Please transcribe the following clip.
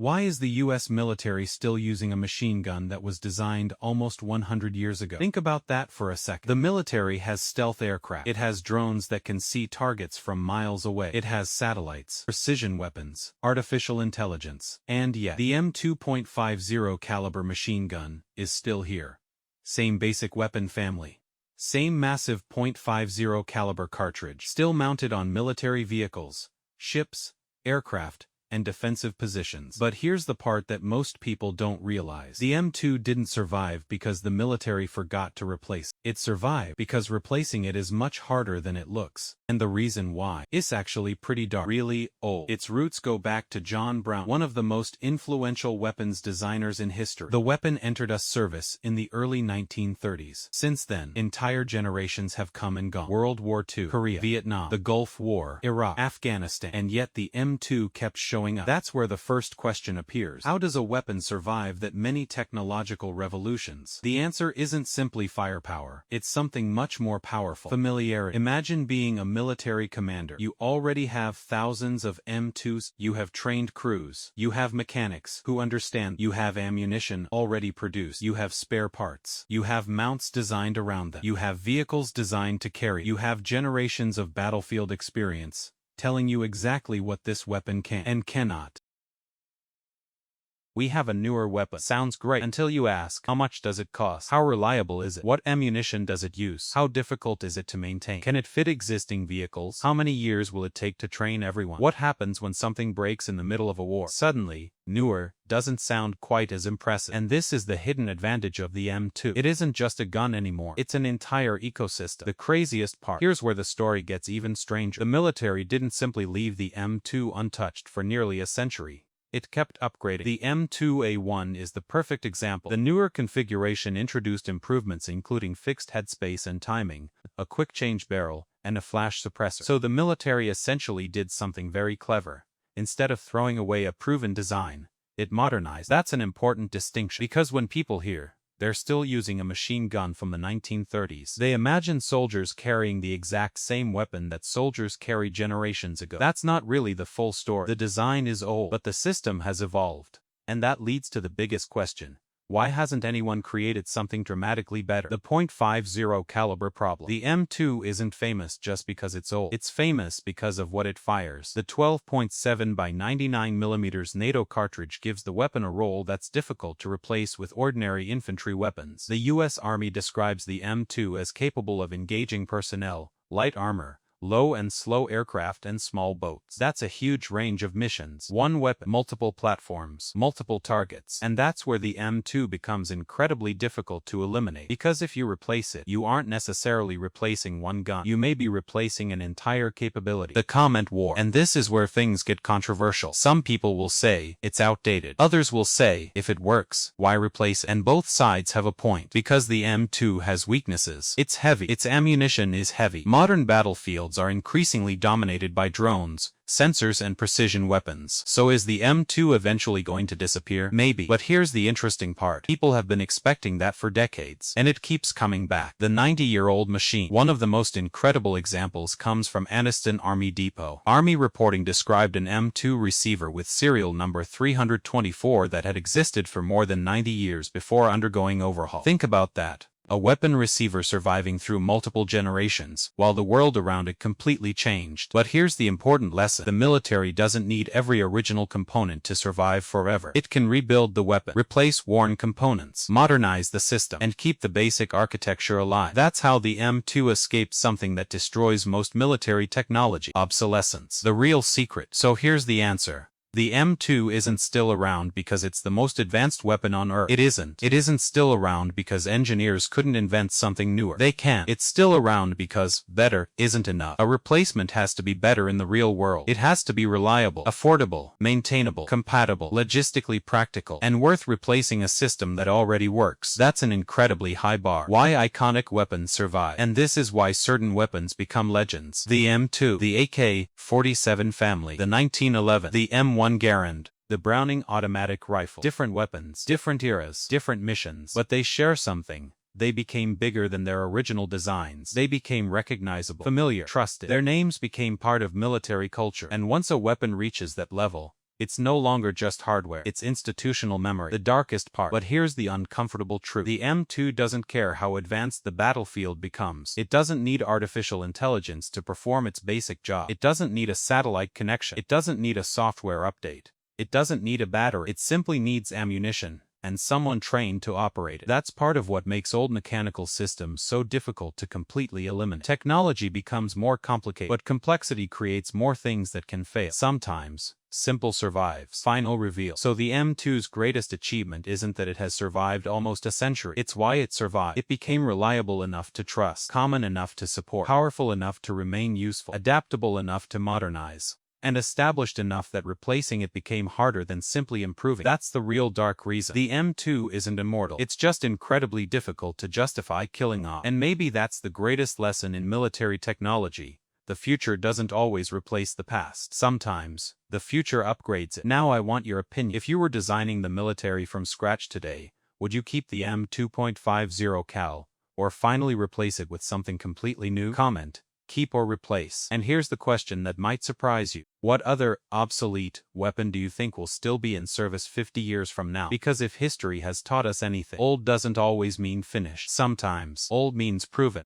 Why is the US military still using a machine gun that was designed almost 100 years ago? Think about that for a second. The military has stealth aircraft. It has drones that can see targets from miles away. It has satellites, precision weapons, artificial intelligence. And yet, the M2.50 caliber machine gun is still here. Same basic weapon family. Same massive .50 caliber cartridge. Still mounted on military vehicles, ships, aircraft, and defensive positions. But here's the part that most people don't realize. The M2 didn't survive because the military forgot to replace it. It survived because replacing it is much harder than it looks. And the reason why is actually pretty dark. Really old. Its roots go back to John Brown, one of the most influential weapons designers in history. The weapon entered service in the early 1930s. Since then, entire generations have come and gone. World War II, Korea, Vietnam, the Gulf War, Iraq, Afghanistan, and yet the M2 kept showing up. That's where the first question appears. How does a weapon survive that many technological revolutions? The answer isn't simply firepower. It's something much more powerful. Familiarity. Imagine being a military commander. You already have thousands of M2s. You have trained crews. You have mechanics who understand. You have ammunition already produced. You have spare parts. You have mounts designed around them. You have vehicles designed to carry. You have generations of battlefield experience, telling you exactly what this weapon can and cannot. We have a newer weapon. Sounds great until you ask, how much does it cost? How reliable is it? What ammunition does it use? How difficult is it to maintain? Can it fit existing vehicles? How many years will it take to train everyone? What happens when something breaks in the middle of a war? Suddenly, newer doesn't sound quite as impressive. And this is the hidden advantage of the M2. It isn't just a gun anymore. It's an entire ecosystem. The craziest part. Here's where the story gets even stranger. The military didn't simply leave the M2 untouched for nearly a century. It kept upgrading. The M2A1 is the perfect example. The newer configuration introduced improvements including fixed headspace and timing, a quick-change barrel, and a flash suppressor. So the military essentially did something very clever. Instead of throwing away a proven design, it modernized. That's an important distinction, because when people hear they're still using a machine gun from the 1930s, they imagine soldiers carrying the exact same weapon that soldiers carried generations ago. That's not really the full story. The design is old, but the system has evolved. And that leads to the biggest question. Why hasn't anyone created something dramatically better? The .50 caliber problem. The M2 isn't famous just because it's old. It's famous because of what it fires. The 12.7 by 99mm NATO cartridge gives the weapon a role that's difficult to replace with ordinary infantry weapons. The US Army describes the M2 as capable of engaging personnel, light armor, low and slow aircraft, and small boats. That's a huge range of missions. One weapon, multiple platforms, multiple targets. And that's where the M2 becomes incredibly difficult to eliminate. Because if you replace it, you aren't necessarily replacing one gun. You may be replacing an entire capability. The comment war. And this is where things get controversial. Some people will say, it's outdated. Others will say, if it works, why replace it? And both sides have a point. Because the M2 has weaknesses. It's heavy. Its ammunition is heavy. Modern battlefields are increasingly dominated by drones, sensors, and precision weapons. So is the M2 eventually going to disappear? Maybe. But here's the interesting part. People have been expecting that for decades, and it keeps coming back. The 90-year-old machine. One of the most incredible examples comes from Afghanistan Army Depot. Army reporting described an M2 receiver with serial number 324 that had existed for more than 90 years before undergoing overhaul. Think about that. A weapon receiver surviving through multiple generations, while the world around it completely changed. But here's the important lesson. The military doesn't need every original component to survive forever. It can rebuild the weapon, replace worn components, modernize the system, and keep the basic architecture alive. That's how the M2 escaped something that destroys most military technology: obsolescence. The real secret. So here's the answer. The M2 isn't still around because it's the most advanced weapon on Earth. It isn't. It isn't still around because engineers couldn't invent something newer. They can. It's still around because better isn't enough. A replacement has to be better in the real world. It has to be reliable, affordable, maintainable, compatible, logistically practical, and worth replacing a system that already works. That's an incredibly high bar. Why iconic weapons survive. And this is why certain weapons become legends. The M2, the AK-47 family, the 1911, the M1 Garand, the Browning automatic rifle. Different weapons, different eras, different missions, but they share something. They became bigger than their original designs. They became recognizable, familiar, trusted. Their names became part of military culture. And once a weapon reaches that level, It's no longer just hardware, it's institutional memory, the darkest part. But here's the uncomfortable truth. The M2 doesn't care how advanced the battlefield becomes. It doesn't need artificial intelligence to perform its basic job. It doesn't need a satellite connection. It doesn't need a software update. It doesn't need a battery. It simply needs ammunition and someone trained to operate it. That's part of what makes old mechanical systems so difficult to completely eliminate. Technology becomes more complicated, but complexity creates more things that can fail. Sometimes, simple survives. Final reveal. So the M2's greatest achievement isn't that it has survived almost a century. It's why it survived. It became reliable enough to trust, common enough to support, powerful enough to remain useful, adaptable enough to modernize, and established enough that replacing it became harder than simply improving. That's the real dark reason. The M2 isn't immortal. It's just incredibly difficult to justify killing off. And maybe that's the greatest lesson in military technology. The future doesn't always replace the past. Sometimes, the future upgrades it. Now I want your opinion. If you were designing the military from scratch today, would you keep the M2.50 cal, or finally replace it with something completely new? Comment. Keep or replace. And here's the question that might surprise you. What other, obsolete, weapon do you think will still be in service 50 years from now? Because if history has taught us anything, old doesn't always mean finished. Sometimes, old means proven.